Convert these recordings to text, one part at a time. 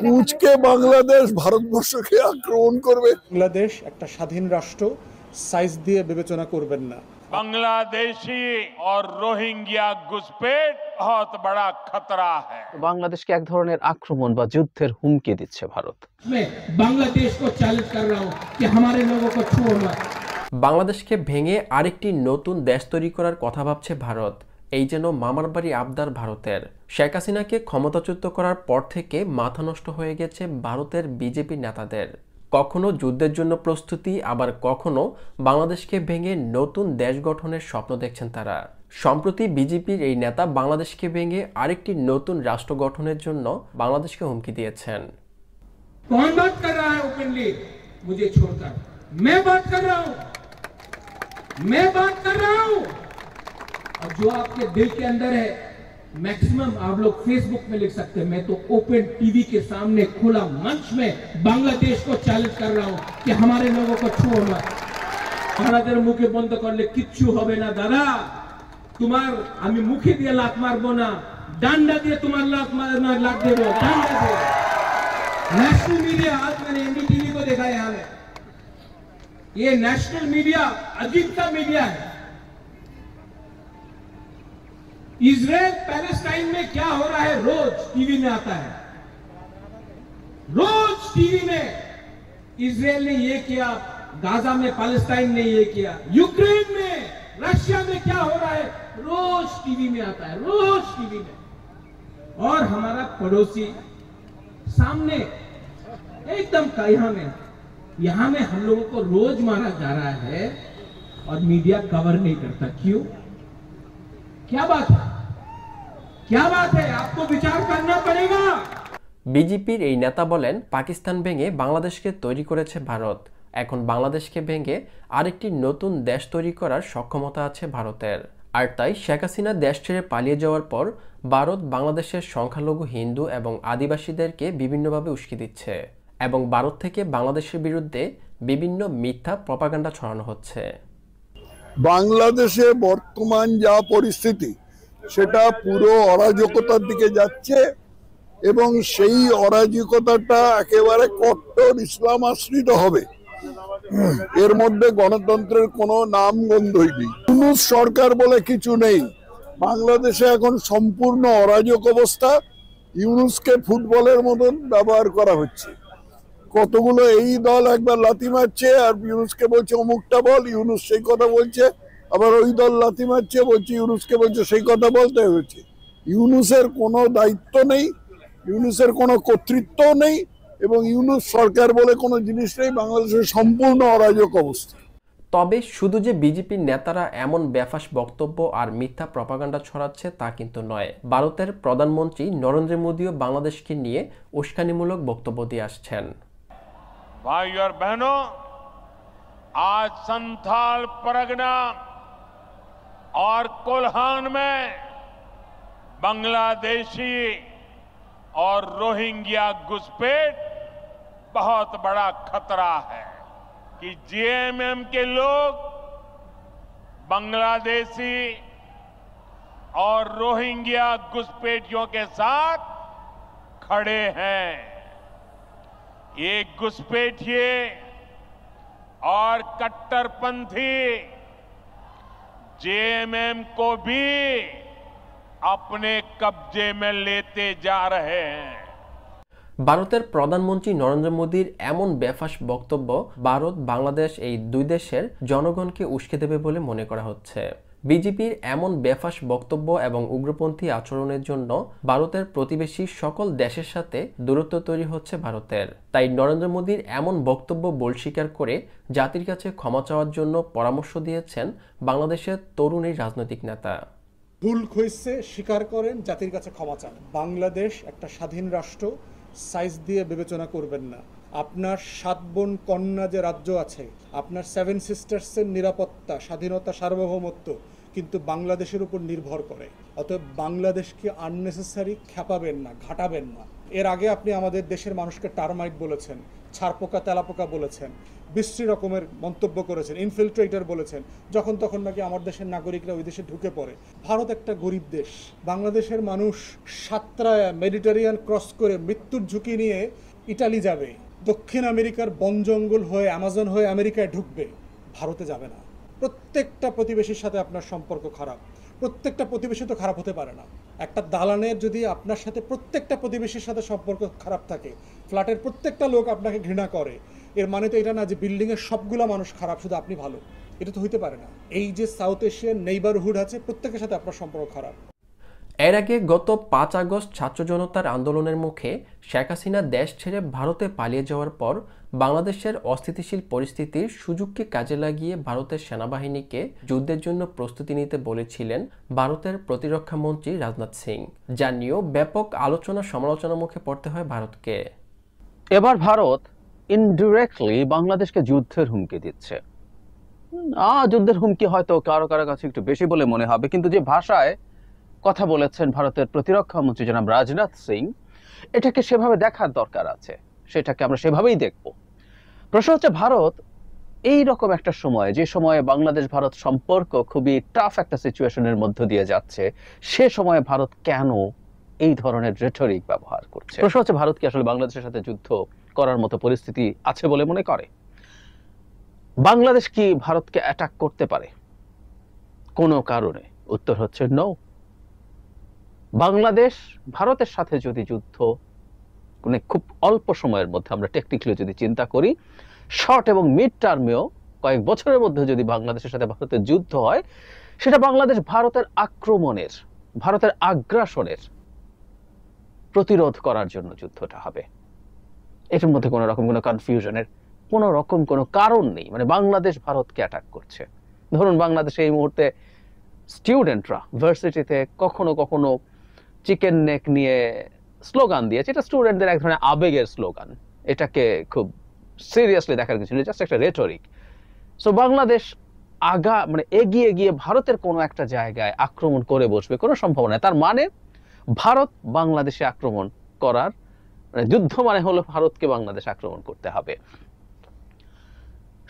পুঁচকে বাংলাদেশ ভারতবর্ষকে আক্রমণ করবে। বাংলাদেশ একটা স্বাধীন রাষ্ট্র, সাইজ দিয়ে বিবেচনা করবেন না। बांग्लादेशी और रोहिंग्या घुसपैठ बहुत बड़ा खतरा है। বাংলাদেশকে এক ধরনের আক্রমণ বা যুদ্ধের হুমকি দিচ্ছে ভারত। বাংলাদেশ को चैलेंज कर रहा हूं कि हमारे लोगों को छुओ मत। বাংলাদেশকে ভেঙে আরেকটি নতুন দেশ তৈরি করার কথা ভাবছে ভারত। এই যেন মামার বাড়ি আবদার ভারতের। শেখ হাসিনাকে ক্ষমতাচ্যুত করার পর থেকে মাথা নষ্ট হয়ে গেছে ভারতের বিজেপি নেতাদের। কখনো যুদ্ধের জন্য প্রস্তুতি, আবার কখনো বাংলাদেশকে ভেঙে নতুন দেশ গঠনের স্বপ্ন দেখছেন তারা। সম্প্রতি বিজেপির এই নেতা বাংলাদেশকে ভেঙে আরেকটি নতুন রাষ্ট্র গঠনের জন্য বাংলাদেশকে হুমকি দিয়েছেন। कौन बात कर रहा है ओपनली मुझे छोड़कर? मैं बात कर रहा हूं, मैं बात कर रहा हूं। और जो आपके दिल के अंदर है, मैक्सिमम आप लोग फेसबुक में लिख सकते हैं। मैं तो ओपन टीवी के सामने खुला मंच में बांग्लादेश को चैलेंज कर रहा हूं कि हमारे लोगों को छुओ मत। আমাদের মুখে বন্ধ করলে কিচ্ছু হবে না দাদা। তোমার আমি মুখে দিয়ে লাত মারবো না, ডান্ডা দিয়ে তোমার লাত দেবো, ডান্ডা দিয়ে। नेशनल मीडिया, आज मैंने एनडीटीवी को देखा यहां में, ये नेशनल मीडिया अजीब सा मीडिया है। इजराइल पैलेस्टाइन में क्या हो रहा है रोज टीवी में आता है, रोज टीवी में इजराइल ने ये किया, गाजा में पैलेस्टाइन ने ये किया, यूक्रेन में रशिया में क्या हो रहा है रोज टीवी में आता है, रोज टीवी में। और हमारा पड़ोसी सामने एकदम यहां में हम लोगों को रोज मारा जा रहा है और मीडिया कवर नहीं करता। क्यों? क्या बात है, क्या बात है? आपको विचार करना पड़ेगा। বিজেপির এই নেতা বলেন, পাকিস্তান ভেঙে বাংলাদেশকে তৈরি করেছে ভারত। এখন বাংলাদেশকে ভেঙে আরেকটি নতুন দেশ তৈরি করার সক্ষমতা আছে ভারতের। আর তাই শেখ হাসিনা দেশ ছেড়ে পালিয়ে যাওয়ার পর ভারত বাংলাদেশের সংখ্যালঘু হিন্দু এবং আদিবাসীদেরকে বিভিন্নভাবে উস্কে দিচ্ছে এবং ভারত থেকে বাংলাদেশের বিরুদ্ধে বিভিন্ন মিথ্যা প্রপাগান্ডা ছড়ানো হচ্ছে। বাংলাদেশে বর্তমান যা পরিস্থিতি, সেটা পুরো অরাজকতার দিকে যাচ্ছে এবং সেই অরাজকতাটা একেবারে কট্টর ইসলাম আশ্রিত হবে। এর মধ্যে গণতন্ত্রের কোনো নামগন্ধই নেই। ইউনূস সরকার বলে কিছু নেই। বাংলাদেশে এখন সম্পূর্ণ অরাজক অবস্থা। ইউনূসকে ফুটবলের মতন ব্যবহার করা হচ্ছে। কতগুলো এই দল একবার লাথি মারছে আর ইউনূসকে বলছে অমুকটা বল, ইউনূস সেই কথা বলছে, আবার ওই দল লাথি মারছে, বলছে ইউনূসকে বলছে সেই কথা বলতে হচ্ছে। ইউনূসের কোনো দায়িত্ব নেই, ইউনূসের কোনো কর্তৃত্ব নেই এবং ইউনূস সরকার বলে কোনো জিনিস নেই। বাংলাদেশের সম্পূর্ণ অরাজক অবস্থা। তবে শুধু যে বিজেপির নেতারা এমন বেফাস বক্তব্য আর মিথ্যা প্রপাগান্ডা ছড়াচ্ছে তা কিন্তু নয়। ভারতের প্রধানমন্ত্রী নরেন্দ্র মোদীও বাংলাদেশকে নিয়ে উস্কানিমূলক বক্তব্য দিয়ে আসছেন। भाई और बहनों, आज संथाल परगना और कोल्हान में बांग्लादेशी और रोहिंग्या घुसपैठ बहुत बड़ा खतरा है कि जेएमएम के लोग बांग्लादेशी और रोहिंग्या घुसपैठियों के साथ खड़े हैं। एक घुसपैठिए और कट्टरपंथी जेएमएम को भी अपने कब्जे में लेते जा रहे हैं। ভারতের প্রধানমন্ত্রী নরেন্দ্র মোদীর এমন বেফাস বক্তব্য ভারত বাংলাদেশ এই দুই দেশের জনগণকে উস্কে দেবে বলে মনে করা হচ্ছে। বিজেপির এমন বেফাস বক্তব্য এবং উগ্রপন্থী আচরণের জন্য ভারতের প্রতিবেশী সকল দেশের সাথে দূরত্ব তৈরি হচ্ছে ভারতের। তাই নরেন্দ্র মোদীর এমন বক্তব্য ভুল স্বীকার করে জাতির কাছে ক্ষমা চাওয়ার জন্য পরামর্শ দিয়েছেন বাংলাদেশের তরুণ এই রাজনৈতিক নেতা। ভুল হয়েছে স্বীকার করেন, জাতির কাছে ক্ষমা চান। বাংলাদেশ একটা স্বাধীন রাষ্ট্র, সাইজ দিয়ে বিবেচনা করবেন না। আপনার 7 বোন কন্যা যে রাজ্য আছে, আপনার 7 সিস্টার্সের নিরাপত্তা, স্বাধীনতা, সার্বভৌমত্ব কিন্তু বাংলাদেশের উপর নির্ভর করে। অতএব বাংলাদেশকে আননেসেসারি খেপাবেন না, ঘাটাবেন না। এর আগে আপনি আমাদের দেশের মানুষকে টার্মাইট বলেছেন, ছারপোকা তেলাপোকা বলেছেন, বিশ্রী রকমের মন্তব্য করেছেন, ইনফিল্ট্রেটর বলেছেন, যখন তখন নাকি আমার দেশের নাগরিকরা ওই দেশে ঢুকে পড়ে। ভারত একটা গরিব দেশ। বাংলাদেশের মানুষ সাতরায় মেডিটেরিয়ান ক্রস করে মৃত্যুর ঝুঁকি নিয়ে ইটালি যাবে, দক্ষিণ আমেরিকার বন জঙ্গল হয়ে অ্যামাজন হয়ে আমেরিকায় ঢুকবে, ভারতে যাবে না। প্রত্যেকটা প্রতিবেশীর সাথে আপনার সম্পর্ক খারাপ। প্রত্যেকটা প্রতিবেশী তো খারাপ হতে পারে না। একটা দালানের যদি আপনার সাথে প্রত্যেকটা প্রতিবেশীর সাথে সম্পর্ক খারাপ থাকে, ফ্ল্যাটের প্রত্যেকটা লোক আপনাকে ঘৃণা করে, এর মানে তো এটা না যে বিল্ডিংয়ের সবগুলো মানুষ খারাপ, শুধু আপনি ভালো। এটা তো হইতে পারে না। এই যে সাউথ এশিয়ান নেইবারহুড আছে, প্রত্যেকের সাথে আপনার সম্পর্ক খারাপ। এর আগে গত 5 আগস্ট ছাত্র জনতার আন্দোলনের মুখে শেখ হাসিনা দেশ ছেড়ে ভারতে পালিয়ে যাওয়ার পর বাংলাদেশের অস্থিতিশীল পরিস্থিতির সুযোগকে কাজে লাগিয়ে ভারতের সেনাবাহিনীকে যুদ্ধের জন্য প্রস্তুতি নিতে বলেছিলেন ভারতের প্রতিরক্ষা মন্ত্রী রাজনাথ সিং, যা নিয়েও ব্যাপক আলোচনা সমালোচনার মুখে পড়তে হয় ভারতকে। এবার ভারত ইনডিরেক্টলি বাংলাদেশকে যুদ্ধের হুমকি দিচ্ছে। যুদ্ধের হুমকি হয়তো কারো কারো কাছে একটু বেশি বলে মনে হবে, কিন্তু যে ভাষায় কথা বলেছেন ভারতের প্রতিরক্ষা মন্ত্রী জনাব রাজনাথ সিং, এটাকে সেভাবে দেখার দরকার আছে, সেটাকে আমরা সেভাবেই দেখব। প্রশ্ন হচ্ছে, ভারত এই রকম একটা সময়, যে সময়ে বাংলাদেশ ভারত সম্পর্ক খুবই টাফ একটা সিচুয়েশনের মধ্য দিয়ে যাচ্ছে, সে সময়ে ভারত কেন এই ধরনের রেটরিক ব্যবহার করছে? প্রশ্ন হচ্ছে, ভারত কি আসলে বাংলাদেশের সাথে যুদ্ধ করার মতো পরিস্থিতি আছে বলে মনে করে? বাংলাদেশ কি ভারতকে অ্যাটাক করতে পারে কোনো কারণে? উত্তর হচ্ছে নো। বাংলাদেশ ভারতের সাথে যদি যুদ্ধ মানে খুব অল্প সময়ের মধ্যে, আমরা টেকনিক্যালি যদি চিন্তা করি, শর্ট এবং মিড টার্মেও কয়েক বছরের মধ্যে যদি বাংলাদেশের সাথে ভারতের যুদ্ধ হয়, সেটা বাংলাদেশ ভারতের আক্রমণের, ভারতের আগ্রাসনের প্রতিরোধ করার জন্য যুদ্ধটা হবে। এটার মধ্যে কোনো রকম কোনো কনফিউশনের কোনো রকম কোনো কারণ নেই। মানে বাংলাদেশ ভারতকে অ্যাটাক করছে। ধরুন বাংলাদেশে এই মুহূর্তে স্টুডেন্টরা ভার্সিটিতে কখনো কখনো চিকেন নেক নিয়ে স্লোগান দিয়েছে, এটা স্টুডেন্টদের এক ধরনের আবেগের স্লোগান, এটাকে খুব সিরিয়াসলি দেখার কিছু নেই, জাস্ট একটা রেটরিক। সো বাংলাদেশ মানে এগিয়ে গিয়ে ভারতের কোনো একটা জায়গায় আক্রমণ করে বসবে কোনো সম্ভাবনা নেই। তার মানে ভারত বাংলাদেশে আক্রমণ করার, মানে যুদ্ধ মানে হলো ভারতকে বাংলাদেশ আক্রমণ করতে হবে।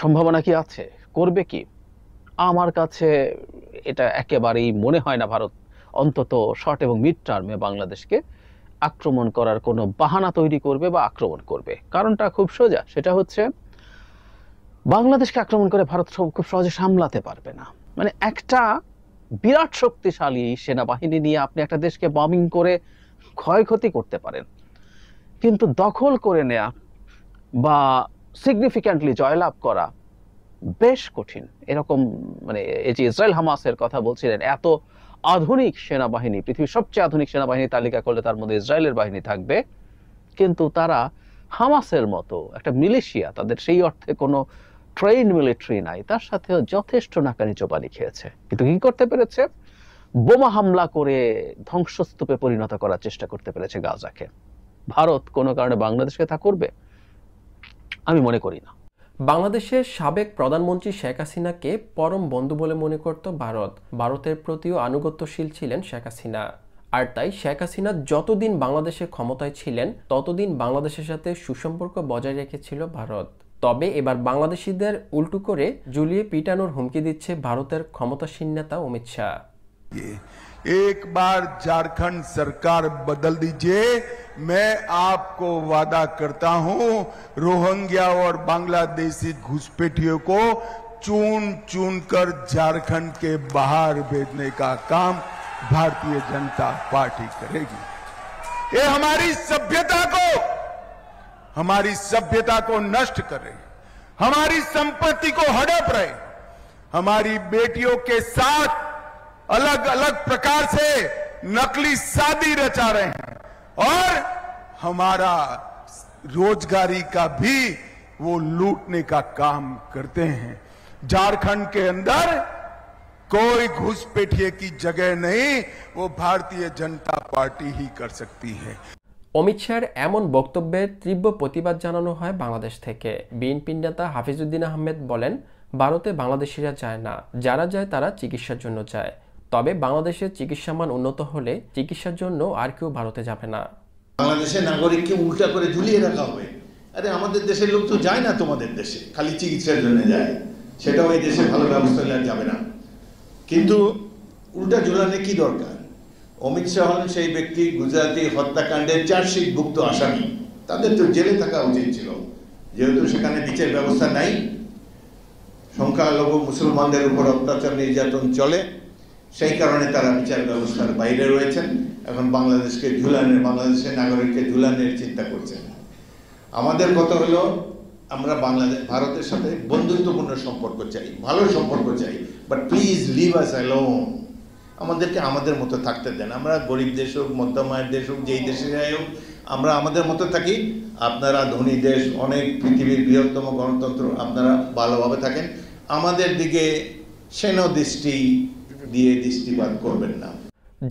সম্ভাবনা কি আছে? করবে কি? আমার কাছে এটা একেবারেই মনে হয় না ভারত অন্তত শর্ট এবং মিড টার্মে বাংলাদেশকে আক্রমণ করার কোনো বাহানা তৈরি করবে বা আক্রমণ করবে। কারণটা খুব সোজা, সেটা হচ্ছে বাংলাদেশকে আক্রমণ করে ভারত খুব সহজে সামলাতে পারবে না। মানে একটা বিরাট শক্তিশালী সেনাবাহিনী নিয়ে আপনি একটা দেশকে বম্বিং করে ক্ষয়ক্ষতি করতে পারেন, কিন্তু দখল করে নেয়া বা সিগনিফিক্যান্টলি জয়লাভ করা বেশ কঠিন। এরকম মানে এই যে ইসরায়েল হামাসের কথা বলছিলেন, এত আধুনিক সেনাবাহিনী, পৃথিবীর সবচেয়ে আধুনিক সেনাবাহিনী তালিকা করলে তার মধ্যে ইসরায়েলের বাহিনী থাকবে, কিন্তু তারা হামাসের মতো একটা মিলিশিয়া, তাদের সেই অর্থে কোনো ট্রেইন মিলিটারি নাই, তার সাথেও যথেষ্ট নাকানি চোবানি খেয়েছে। কিন্তু কি করতে পেরেছে? বোমা হামলা করে ধ্বংসস্তূপে পরিণত করার চেষ্টা করতে পেরেছে গাজাকে। ভারত কোনো কারণে বাংলাদেশকে তা করবে? আমি মনে করি না। বাংলাদেশের সাবেক প্রধানমন্ত্রী শেখ হাসিনাকে পরম বন্ধু বলে মনে করত ভারত। ভারতের প্রতিও আনুগত্যশীল ছিলেন শেখ হাসিনা। আর তাই শেখ হাসিনা যতদিন বাংলাদেশে ক্ষমতায় ছিলেন ততদিন বাংলাদেশের সাথে সুসম্পর্ক বজায় রেখেছিল ভারত। তবে এবার বাংলাদেশিদের উল্টো করে ঝুলিয়ে পিটানোর হুমকি দিচ্ছে ভারতের ক্ষমতাসীন নেতা অমিত শাহ। एक बार झारखंड सरकार बदल दीजिए, मैं आपको वादा करता हूं रोहिंग्या और बांग्लादेशी घुसपैठियों को चुन चुन कर झारखंड के बाहर भेजने का काम भारतीय जनता पार्टी करेगी। ये हमारी सभ्यता को नष्ट कर रही, हमारी संपत्ति को हड़प रहे, हमारी बेटियों के साथ अलग अलग प्रकार से नकली शादी रचा रहे हैं और हमारा रोजगारी का भी वो लूटने का काम करते हैं। झारखंड के अंदर कोई घुसपैठिए की जगह नहीं, वो भारतीय जनता पार्टी ही कर सकती है। অমিত শাহর এমন বক্তব্যের তীব্র প্রতিবাদ জানানো হয় বাংলাদেশ থেকে। বিএনপি নেতা হাফিজউদ্দিন আহমেদ বলেন, ভারতে বাংলাদেশিরা যায় না, যারা যায় তারা চিকিৎসার জন্য যায়। তবে বাংলাদেশের চিকিৎসা মান উন্নত হলে চিকিৎসার জন্য আর কেউ ভারতে যাবে না। বাংলাদেশের নাগরিককে উল্টা করে ঝুলিয়ে রাখা হবে। আরে আমাদের দেশের লোক তো যায় না তোমাদের দেশে, খালি চিকিৎসার জন্য যায়, সেটাও এই দেশে ভালো ব্যবস্থা হলে আর যাবে না। কিন্তু উল্টা ঝুলানে কি দরকার? অমিত শাহ হলেন সেই ব্যক্তি, গুজরাটি হত্যাকাণ্ডের চার্জশিটভুক্ত আসামি, তাদের তো জেলে থাকা উচিত ছিল। যেহেতু সেখানে বিচার ব্যবস্থা নাই, সংখ্যালঘু মুসলমানদের উপর অত্যাচার নির্যাতন চলে, সেই কারণে তারা বিচার ব্যবস্থার বাইরে রয়েছেন। এখন বাংলাদেশের নাগরিককে ঝুলানের চিন্তা করছেন। আমাদের কথা হলো আমরা ভারতের সাথে বন্ধুত্বপূর্ণ সম্পর্ক চাই, ভালো সম্পর্ক চাই, but please leave us alone. আমাদেরকে আমাদের মতো থাকতে দেন। আমরা গরিব দেশ হোক, মধ্যম আয়ের দেশ হোক, যেই দেশে যাই হোক, আমরা আমাদের মতো থাকি। আপনারা ধনী দেশ, অনেক পৃথিবীর বৃহত্তম গণতন্ত্র, আপনারা ভালোভাবে থাকেন। আমাদের দিকে সেন দৃষ্টি দিয়ে দৃষ্টিপাত করবেন না।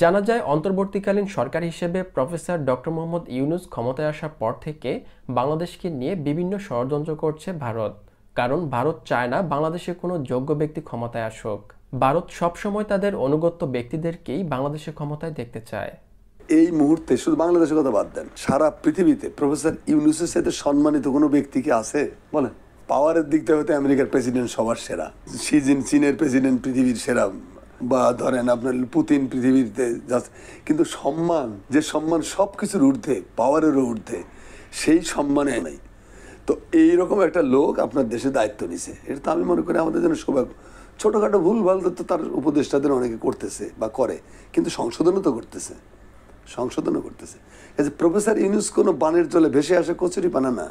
জানা যায় অন্তর্বর্তীকালীন সরকার হিসেবে প্রফেসর ডক্টর মোহাম্মদ ইউনূস ক্ষমতায় আসার পর থেকে বাংলাদেশকে নিয়ে বিভিন্ন ষড়যন্ত্র করছে ভারত। কারণ ভারত চায় না বাংলাদেশে কোনো যোগ্য ব্যক্তি ক্ষমতায় আসুক। ভারত সবসময় তাদের অনুগত ব্যক্তিদেরকেই বাংলাদেশের ক্ষমতায় দেখতে চায়। এই মুহূর্তে শুধু বাংলাদেশের কথা বাদ দেন, সারা পৃথিবীতে প্রফেসর ইউনূসের সাথে সম্মানিত কোনো ব্যক্তি কি আছে বলেন? পাওয়ারের দিক থেকে হয়তো আমেরিকার প্রেসিডেন্ট সবার সেরা, শি জিনপিংয়ের প্রেসিডেন্ট পৃথিবীর সেরা, বা ধরেন আপনার পুতিন পৃথিবীতে যাচ্ছে, কিন্তু সম্মান, যে সম্মান সব কিছুর ঊর্ধ্বে, পাওয়ারেরও ঊর্ধ্বে, সেই সম্মানে নাই। তো এইরকম একটা লোক আপনার দেশে দায়িত্ব নিছে, এটা তো আমি মনে করি আমাদের জন্য সৌভাগ্য। ছোটোখাটো ভুল ভাল তো তার উপদেষ্টাদের অনেকে করতেছে বা করে, কিন্তু সংশোধনও তো করতেছে, সংশোধনও করতেছে। প্রফেসর ইউনূস কোনো বানের জলে ভেসে আসে কচুরি পানা না।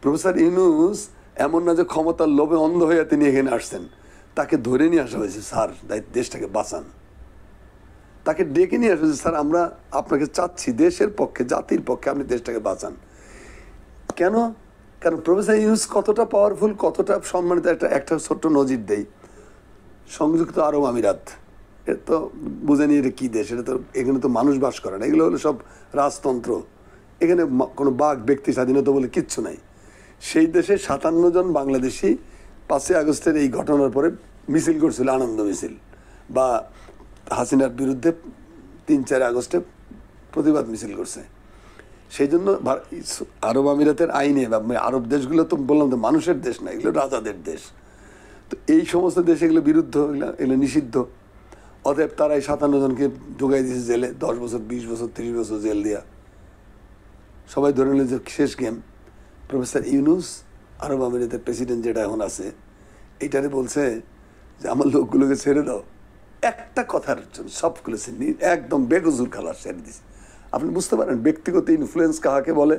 প্রফেসর ইউনূস এমন না যে ক্ষমতার লোভে অন্ধ হয়ে তিনি এখানে আসছেন, তাকে ধরে নিয়ে আসা হয়েছে, স্যার দেশটাকে বাঁচান। তাকে ডেকে নিয়ে আসা হয়েছে, স্যার আমরা আপনাকে চাচ্ছি দেশের পক্ষে, জাতির পক্ষে, আপনি দেশটাকে বাঁচান। কেন? কারণ প্রফেসর ইউনূস কতটা পাওয়ারফুল, কতটা সম্মানিত। একটা ছোট্ট নজির দেই, সংযুক্ত আরব আমিরাত, এটা তো বুঝে নিয়ে এটা কী দেশ, এটা তো, এখানে তো মানুষ বাস করে না, এগুলো হলো সব রাজতন্ত্র, এখানে কোনো বাক ব্যক্তি স্বাধীনতা বলে কিচ্ছু নাই। সেই দেশে 57 জন বাংলাদেশি 5ই আগস্টের এই ঘটনার পরে মিছিল করছিল, আনন্দ মিছিল, বা হাসিনার বিরুদ্ধে 3-4 আগস্টে প্রতিবাদ মিছিল করছে। সেই জন্য আরব আমিরাতের আইনে, আরব দেশগুলো তো বললাম তো মানুষের দেশ না, এগুলো রাজাদের দেশ। তো এই সমস্ত দেশ এগুলো বিরুদ্ধ, এগুলো নিষিদ্ধ। অতএব তারা এই 57 জনকে ঢুকাই দিয়েছে জেলে, 10 বছর, 20 বছর, 30 বছর জেল দিয়া। সবাই ধরে নিল যে শেষ গেম। প্রফেসর ইউনূস আরব আমিরাতের প্রেসিডেন্ট যেটা এখন আছে, এইটারে বলছে যে আমার লোকগুলোকে ছেড়ে দাও। একটা কথার জন্য সবগুলো একদম বেগজুর খালাস ছেড়ে দিছে। আপনি বুঝতে পারেন ব্যক্তিগত ইনফ্লুয়েন্স কাহাকে বলে?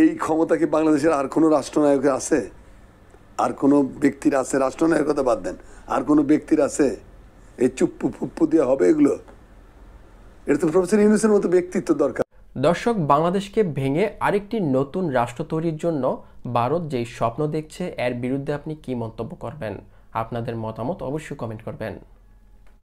এই ক্ষমতা কি বাংলাদেশের আর কোনো রাষ্ট্রনায়কের আছে? আর কোনো ব্যক্তির আছে? রাষ্ট্রনায়কের কথা বাদ দেন, আর কোনো ব্যক্তির আছে? এই চুপ্পু ফুপ্পু দিয়ে হবে এগুলো? এটা তো প্রফেসর ইউনূসের মতো ব্যক্তিত্ব দরকার। দর্শক, বাংলাদেশকে ভেঙে আরেকটি নতুন রাষ্ট্র তৈরির জন্য ভারত যেই স্বপ্ন দেখছে, এর বিরুদ্ধে আপনি কি মন্তব্য করবেন? আপনাদের মতামত অবশ্যই কমেন্ট করবেন।